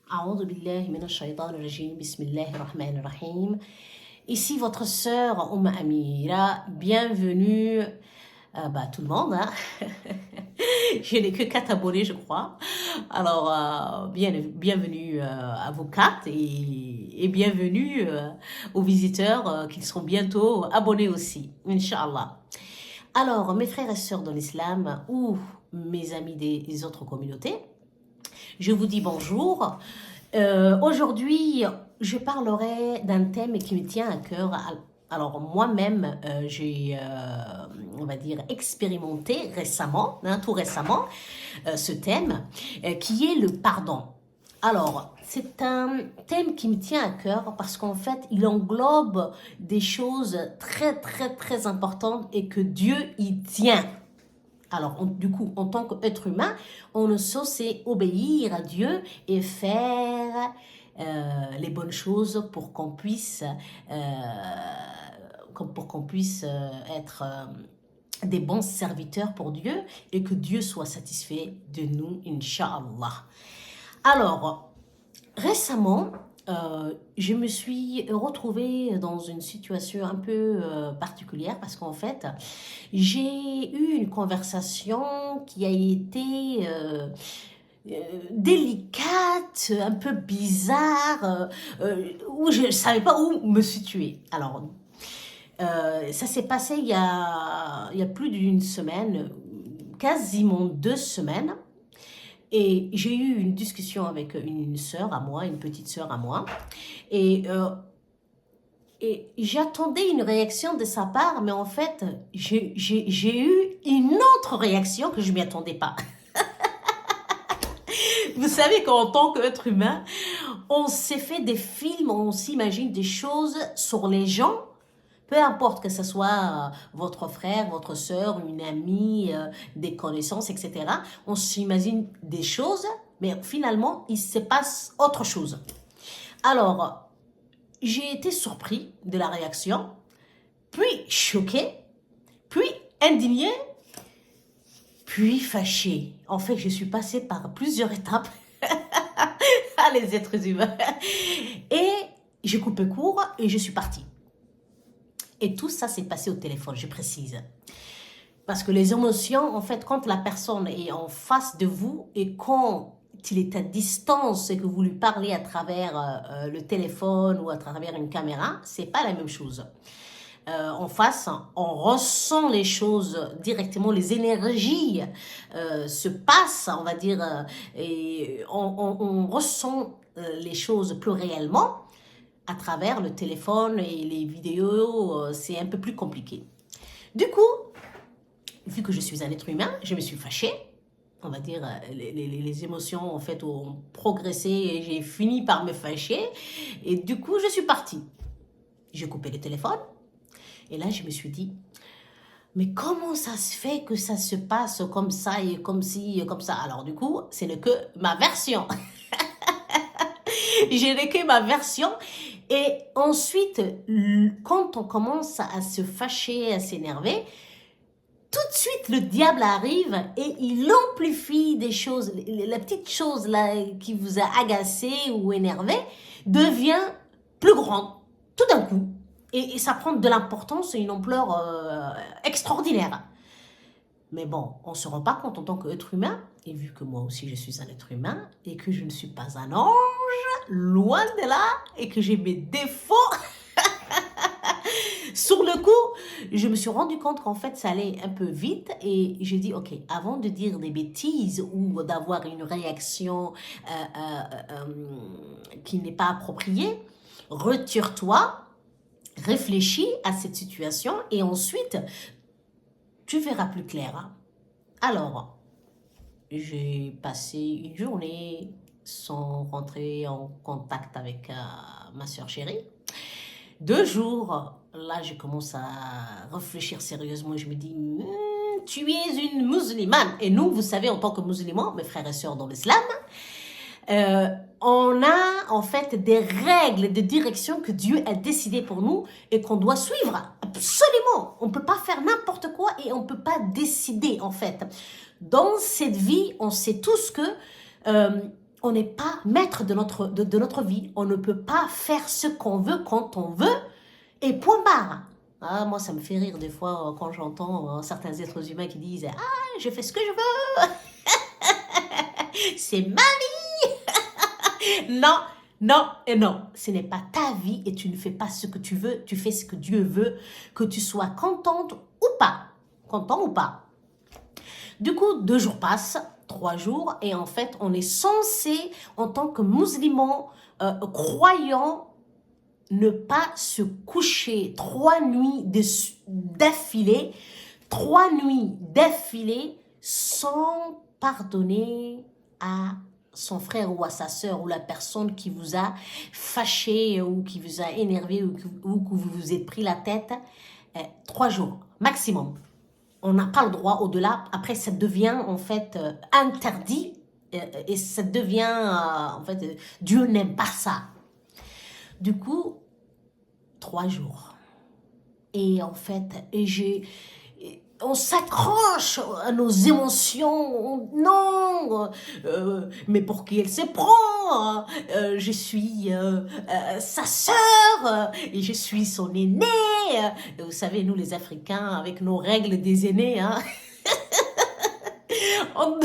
A'oudhu billahi minash shaitanir rajim, bismillahir rahmanir rahim. Ici votre sœur Amira, bienvenue, tout le monde, hein. Je n'ai que 4 abonnés, je crois. Alors, bienvenue à vous 4 et bienvenue aux visiteurs qui seront bientôt abonnés aussi, Inch'Allah. Alors, mes frères et sœurs dans l'islam ou mes amis des autres communautés, je vous dis bonjour. Aujourd'hui, je parlerai d'un thème qui me tient à cœur. Alors moi-même, j'ai, on va dire, expérimenté récemment, tout récemment, ce thème, qui est le pardon. Alors, c'est un thème qui me tient à cœur parce qu'en fait, il englobe des choses très, très, très importantes et que Dieu y tient. Alors, du coup, en tant qu'être humain, on est censé obéir à Dieu et faire les bonnes choses pour qu'on puisse, être des bons serviteurs pour Dieu et que Dieu soit satisfait de nous, Inch'Allah. Alors, récemment, je me suis retrouvée dans une situation un peu particulière parce qu'en fait, j'ai eu une conversation qui a été délicate, un peu bizarre, où je ne savais pas où me situer. Alors, ça s'est passé il y a plus d'une semaine, quasiment 2 semaines. Et j'ai eu une discussion avec une sœur à moi, une petite sœur à moi. Et j'attendais une réaction de sa part, mais en fait, j'ai eu une autre réaction que je ne m'y attendais pas. Vous savez qu'en tant qu'être humain, on s'est fait des films, on s'imagine des choses sur les gens. Peu importe que ce soit votre frère, votre sœur, une amie, des connaissances, etc. On s'imagine des choses, mais finalement, il se passe autre chose. Alors, j'ai été surpris de la réaction, puis choqué, puis indigné, puis fâché. En fait, je suis passée par plusieurs étapes. Ah, les êtres humains. Et j'ai coupé court et je suis partie. Et tout ça s'est passé au téléphone, je précise. Parce que les émotions, en fait, quand la personne est en face de vous et quand il est à distance et que vous lui parlez à travers le téléphone ou à travers une caméra, c'est pas la même chose. En face, on ressent les choses directement, les énergies se passent, on va dire, et on ressent les choses plus réellement. À travers le téléphone et les vidéos, c'est un peu plus compliqué. Du coup, vu que je suis un être humain, je me suis fâchée. On va dire, les émotions, en fait, ont progressé et j'ai fini par me fâcher. Et du coup, je suis partie. J'ai coupé le téléphone. Et là, je me suis dit, mais comment ça se fait que ça se passe comme ça et comme ci et comme ça? Alors du coup, ce n'est que ma version. Je n'ai que ma version. Et ensuite, quand on commence à se fâcher, à s'énerver, tout de suite, le diable arrive et il amplifie des choses. La petite chose là qui vous a agacé ou énervé devient plus grande, tout d'un coup. Et ça prend de l'importance et une ampleur extraordinaire. Mais bon, on ne se rend pas compte en tant qu'être humain, et vu que moi aussi je suis un être humain, et que je ne suis pas un ange, loin de là, et que j'ai mes défauts, sur le coup, je me suis rendu compte qu'en fait ça allait un peu vite, et j'ai dit, ok, avant de dire des bêtises ou d'avoir une réaction qui n'est pas appropriée, retire-toi, réfléchis à cette situation, et ensuite, tu verras plus clair. Hein. Alors, j'ai passé une journée sans rentrer en contact avec ma soeur chérie. 2 jours, là, je commence à réfléchir sérieusement. Je me dis, tu es une musulmane. Et nous, vous savez, en tant que musulmans, mes frères et sœurs dans l'islam, on a en fait des règles de direction que Dieu a décidées pour nous et qu'on doit suivre. Absolument. On ne peut pas faire n'importe quoi et on ne peut pas décider en fait. Dans cette vie, on sait tous que on n'est pas maître de notre vie. On ne peut pas faire ce qu'on veut quand on veut et point barre. Ah, moi, ça me fait rire des fois quand j'entends certains êtres humains qui disent « Ah, je fais ce que je veux. C'est ma vie. » Non, non et non. Ce n'est pas ta vie et tu ne fais pas ce que tu veux. Tu fais ce que Dieu veut, que tu sois contente ou pas. Content ou pas. Du coup, 2 jours passent, 3 jours, et en fait, on est censé, en tant que musulmans, croyants, ne pas se coucher 3 nuits d'affilée, 3 nuits d'affilée, sans pardonner à son frère ou à sa sœur ou la personne qui vous a fâché ou qui vous a énervé ou que vous vous êtes pris la tête. 3 jours, maximum. On n'a pas le droit au-delà. Après, ça devient en fait interdit et ça devient en fait Dieu n'aime pas ça. Du coup, 3 jours. Et en fait, on s'accroche à nos émotions. Non, mais pour qui elle se prend? Je suis sa sœur et je suis son aîné. Vous savez, nous les Africains, avec nos règles des aînés, hein, on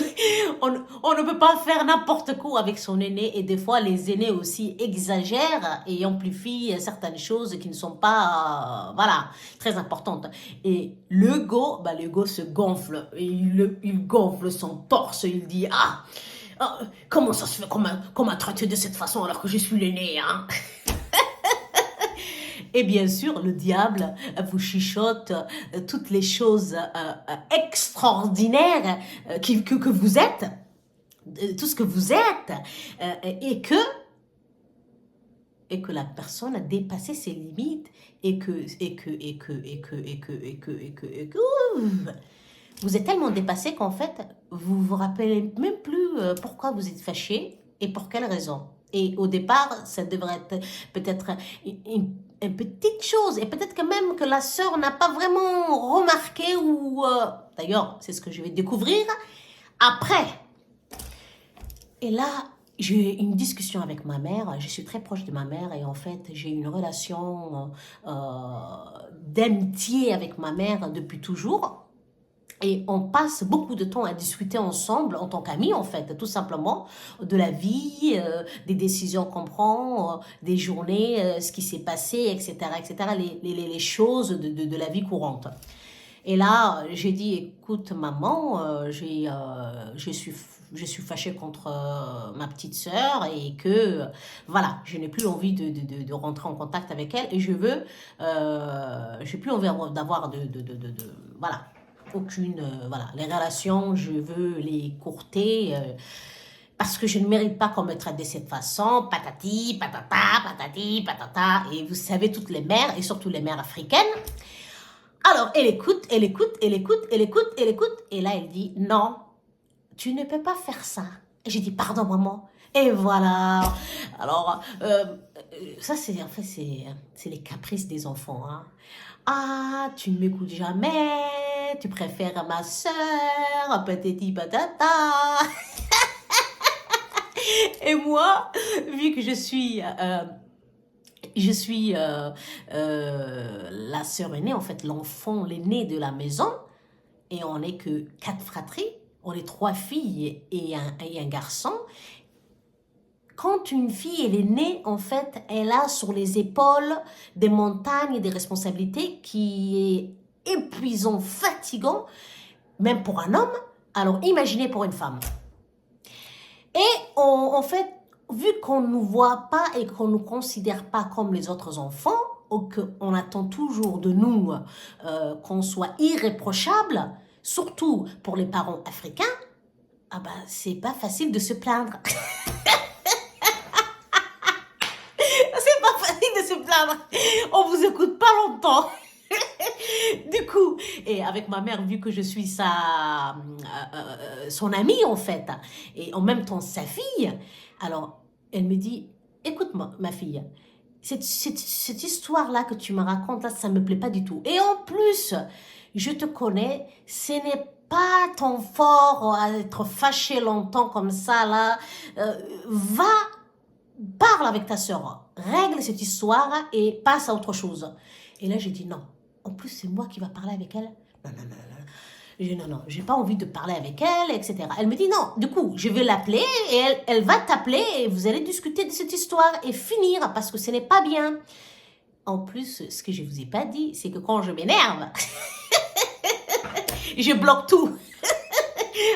ne peut pas faire n'importe quoi avec son aîné et des fois les aînés aussi exagèrent et amplifient certaines choses qui ne sont pas voilà, très importantes. Et l'ego se gonfle, et il gonfle son torse, il dit comment ça se fait qu'on m'a traité de cette façon alors que je suis l'aîné, hein? Et bien sûr, le diable vous chuchote toutes les choses extraordinaires que vous êtes, tout ce que vous êtes, et que la personne a dépassé ses limites et que vous êtes tellement dépassé qu'en fait, vous vous rappelez même plus pourquoi vous êtes fâché et pour quelle raison. Et au départ, ça devrait être peut-être une petite chose. Et peut-être que même que la sœur n'a pas vraiment remarqué ou... D'ailleurs, c'est ce que je vais découvrir après. Et là, j'ai une discussion avec ma mère. Je suis très proche de ma mère et en fait, j'ai une relation d'amitié avec ma mère depuis toujours. Et on passe beaucoup de temps à discuter ensemble en tant qu'amis, en fait, tout simplement, de la vie, des décisions qu'on prend, des journées, ce qui s'est passé, etc., etc., les choses de la vie courante. Et là, j'ai dit, écoute, maman, je suis fâchée contre ma petite sœur et que, voilà, je n'ai plus envie de rentrer en contact avec elle et je veux, j'ai plus envie d'avoir voilà, aucune, voilà, les relations, je veux les courter parce que je ne mérite pas qu'on me traite de cette façon, patati, patata, patati, patata, et vous savez, toutes les mères, et surtout les mères africaines. Alors, elle écoute, et là, elle dit, non, tu ne peux pas faire ça. Et j'ai dit, pardon, maman. Et voilà. Alors, ça, c'est, en fait, c'est les caprices des enfants, hein. Ah, tu ne m'écoutes jamais, tu préfères ma sœur, patati patata. Et moi, vu que je suis la sœur aînée, en fait, l'enfant, l'aîné de la maison, et on n'est que 4 fratries, on est 3 filles et un garçon. Quand une fille, elle est née, en fait, elle a sur les épaules des montagnes et des responsabilités qui est épuisant, fatigant, même pour un homme. Alors, imaginez pour une femme. Et en fait, vu qu'on ne nous voit pas et qu'on ne nous considère pas comme les autres enfants, ou qu'on attend toujours de nous qu'on soit irréprochable, surtout pour les parents africains, ah ben, c'est pas facile de se plaindre. On vous écoute pas longtemps. Du coup, et avec ma mère, vu que je suis son amie en fait, et en même temps sa fille, alors elle me dit, écoute ma fille, cette histoire-là que tu me racontes, là, ça me plaît pas du tout. Et en plus, je te connais, ce n'est pas ton fort à être fâché longtemps comme ça, là. Va, parle avec ta sœur, règle cette histoire et passe à autre chose. Et là, j'ai dit non. En plus, c'est moi qui va parler avec elle. Non, non, non, non. Je dis, non, non, j'ai pas envie de parler avec elle, etc. Elle me dit non, du coup, je vais l'appeler et elle va t'appeler et vous allez discuter de cette histoire et finir parce que ce n'est pas bien. En plus, ce que je vous ai pas dit, c'est que quand je m'énerve, je bloque tout.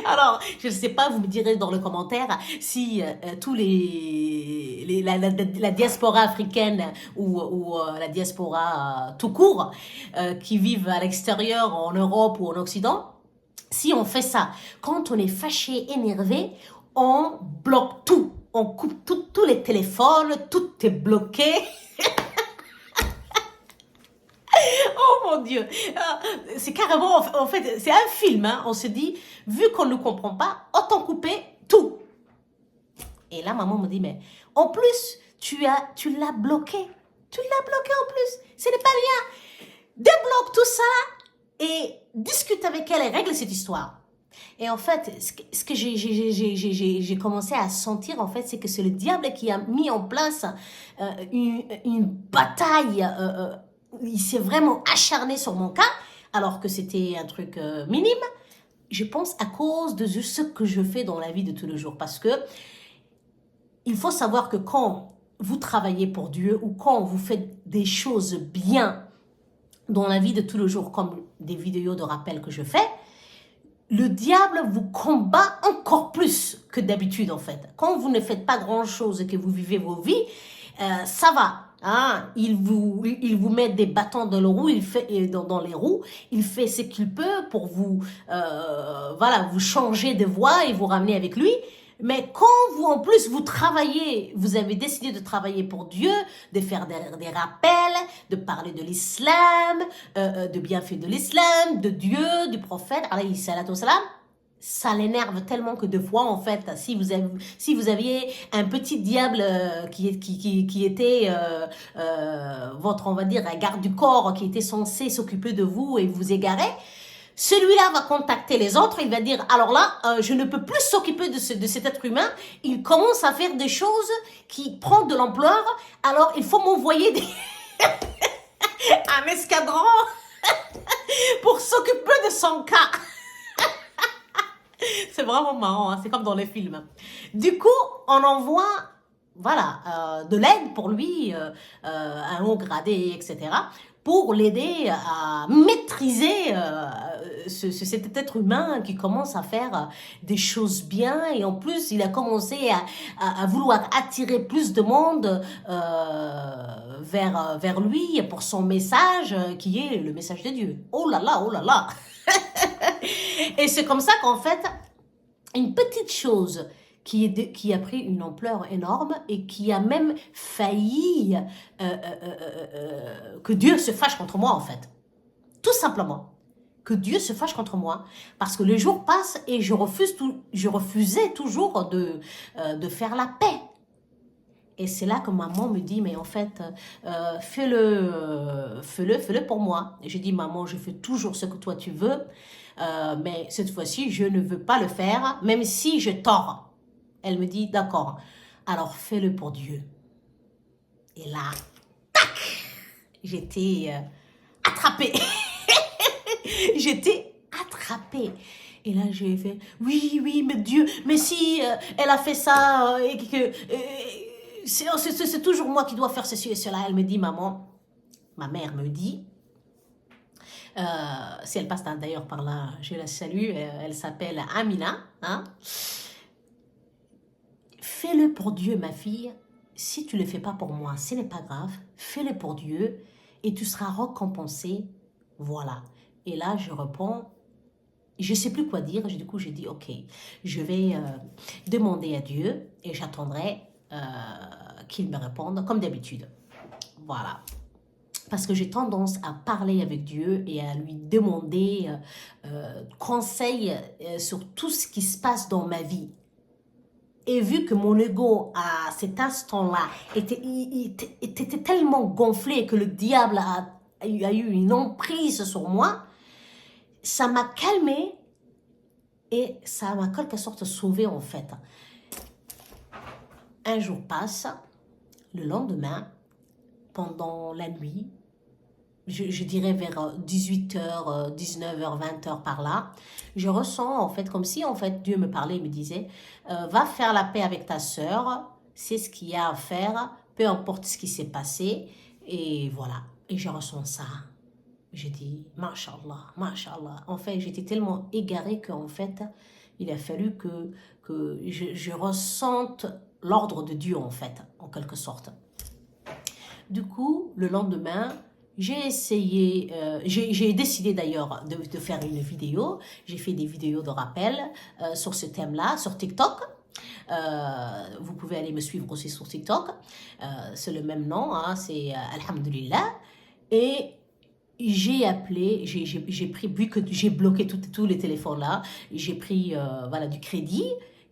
Alors, je ne sais pas, vous me direz dans le commentaire si tous la diaspora africaine ou la diaspora tout court qui vivent à l'extérieur, en Europe ou en Occident, si on fait ça, quand on est fâché, énervé, on bloque tout. On coupe tous les téléphones, tout est bloqué. Oh mon Dieu, c'est carrément, en fait, c'est un film, hein. On se dit, vu qu'on ne comprend pas, autant couper tout. Et là, maman me dit, mais en plus, tu l'as bloqué. Tu l'as bloqué en plus. Ce n'est pas bien. Débloque tout ça et discute avec elle et règle cette histoire. Et en fait, ce que j'ai commencé à sentir, en fait, c'est que c'est le diable qui a mis en place une bataille. Il s'est vraiment acharné sur mon cas, alors que c'était un truc minime. Je pense à cause de ce que je fais dans la vie de tous les jours. Parce que il faut savoir que quand vous travaillez pour Dieu ou quand vous faites des choses bien dans la vie de tous les jours, comme des vidéos de rappel que je fais, le diable vous combat encore plus que d'habitude en fait. Quand vous ne faites pas grand-chose et que vous vivez vos vies, ça va. Hein? Il vous met des bâtons dans les roues, dans les roues, il fait ce qu'il peut pour vous, voilà, vous changer de voie et vous ramener avec lui. Mais quand vous, en plus, vous travaillez, vous avez décidé de travailler pour Dieu, de faire des rappels, de parler de l'islam, de bienfaits de l'islam, de Dieu, du prophète, alayhi salatu wassalam, ça l'énerve tellement que deux fois, en fait, si vous aviez un petit diable qui était votre, on va dire, un garde du corps qui était censé s'occuper de vous et vous égarer, celui-là va contacter les autres, il va dire, alors là, je ne peux plus s'occuper de cet être humain, il commence à faire des choses qui prennent de l'ampleur, alors il faut m'envoyer un escadron pour s'occuper de son cas. C'est vraiment marrant, hein? C'est comme dans les films. Du coup, on envoie, voilà, de l'aide pour lui, un haut gradé, etc., pour l'aider à maîtriser cet être humain qui commence à faire des choses bien. Et en plus, il a commencé à vouloir attirer plus de monde vers lui pour son message, qui est le message de Dieu. Oh là là, oh là là. Et c'est comme ça qu'en fait, une petite chose qui a pris une ampleur énorme et qui a même failli que Dieu se fâche contre moi, en fait. Tout simplement. Que Dieu se fâche contre moi. Parce que les jours passent et je refusais toujours de faire la paix. Et c'est là que maman me dit, mais en fait, fais-le pour moi. Et je dis, maman, je fais toujours ce que toi tu veux, mais cette fois-ci, je ne veux pas le faire, même si je tords. Elle me dit, d'accord, alors fais-le pour Dieu. Et là, tac, j'étais attrapée. J'étais attrapée. Et là, j'ai fait, oui, mais Dieu, mais si elle a fait ça et que... c'est toujours moi qui dois faire ceci et cela. Elle me dit, maman, ma mère me dit, si elle passe d'ailleurs par là, je la salue, elle s'appelle Amina, hein. Fais-le pour Dieu, ma fille. Si tu ne le fais pas pour moi, ce n'est pas grave. Fais-le pour Dieu et tu seras récompensé. Voilà. Et là, je réponds, je ne sais plus quoi dire. Du coup, j'ai dit, ok, je vais demander à Dieu et j'attendrai qu'il me réponde comme d'habitude. Voilà. Parce que j'ai tendance à parler avec Dieu et à lui demander conseil sur tout ce qui se passe dans ma vie. Et vu que mon ego, à cet instant-là, était tellement gonflé que le diable a eu une emprise sur moi, ça m'a calmée Et ça m'a quelque sorte sauvée en fait. Un jour passe, le lendemain, pendant la nuit, je dirais vers 18h, 19h, 20h par là, je ressens en fait comme si en fait Dieu me parlait et me disait va faire la paix avec ta sœur, c'est ce qu'il y a à faire, peu importe ce qui s'est passé, et voilà. Et je ressens ça. J'ai dit, Masha'Allah, Masha'Allah. En fait, j'étais tellement égarée qu'en fait, il a fallu que je ressente l'ordre de Dieu, en fait, en quelque sorte. Du coup, le lendemain, j'ai essayé, j'ai décidé d'ailleurs de faire une vidéo. J'ai fait des vidéos de rappel sur ce thème-là, sur TikTok. Vous pouvez aller me suivre aussi sur TikTok. C'est le même nom, hein, c'est Alhamdulillah. Et j'ai appelé, j'ai pris, vu que j'ai bloqué tous les téléphones là, j'ai pris voilà, du crédit,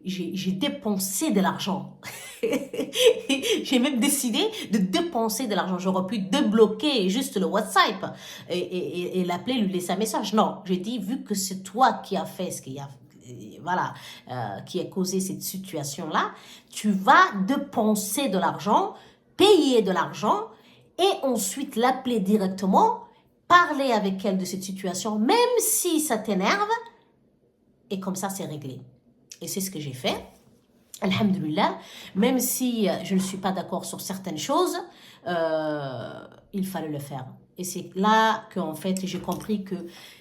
j'ai dépensé de l'argent. J'ai même décidé de dépenser de l'argent. J'aurais pu débloquer juste le WhatsApp et l'appeler, lui laisser un message. Non, j'ai dit, vu que c'est toi qui as fait ce qu'il y a, voilà, qui a causé cette situation-là, tu vas dépenser de l'argent, payer de l'argent et ensuite l'appeler directement, parler avec elle de cette situation, même si ça t'énerve, et comme ça, c'est réglé. Et c'est ce que j'ai fait. Alhamdulillah, même si je ne suis pas d'accord sur certaines choses, il fallait le faire. Et c'est là qu'en fait, j'ai compris que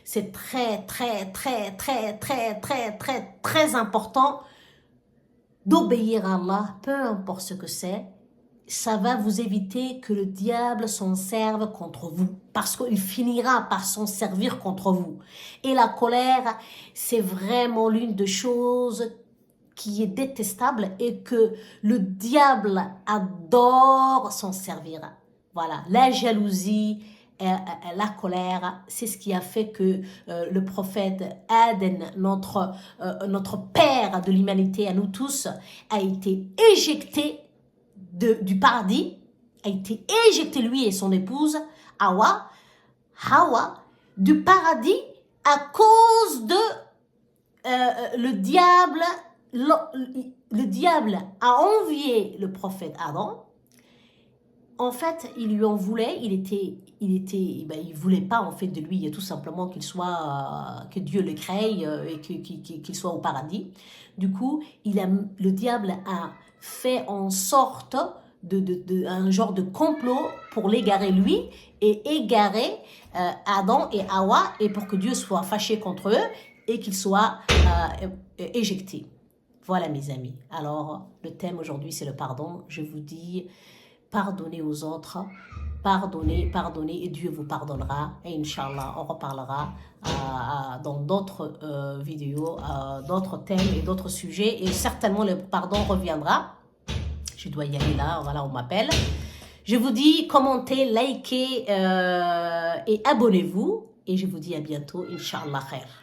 c'est très, très, très, très, très, très, très, très important d'obéir à Allah, peu importe ce que c'est. Ça va vous éviter que le diable s'en serve contre vous, parce qu'il finira par s'en servir contre vous. Et la colère, c'est vraiment l'une des choses qui est détestable et que le diable adore s'en servir. Voilà, la jalousie, la colère, c'est ce qui a fait que le prophète Aden, notre père de l'humanité à nous tous, a été éjecté du paradis, a été éjecté lui et son épouse, Hawa, du paradis à cause de le diable. Le diable a envié le prophète Adam. En fait, il lui en voulait. Il voulait pas en fait de lui tout simplement qu'il soit, que Dieu le crée et qu'il soit au paradis. Du coup, le diable a fait en sorte un genre de complot pour l'égarer lui et égarer Adam et Hawa et pour que Dieu soit fâché contre eux et qu'il soit éjecté. Voilà mes amis. Alors, le thème aujourd'hui, c'est le pardon. Je vous dis, pardonnez aux autres, pardonnez, et Dieu vous pardonnera. Et Inch'Allah, on reparlera dans d'autres vidéos, d'autres thèmes et d'autres sujets. Et certainement, le pardon reviendra. Je dois y aller là, voilà, on m'appelle. Je vous dis, commentez, likez et abonnez-vous. Et je vous dis à bientôt, Inch'Allah khair.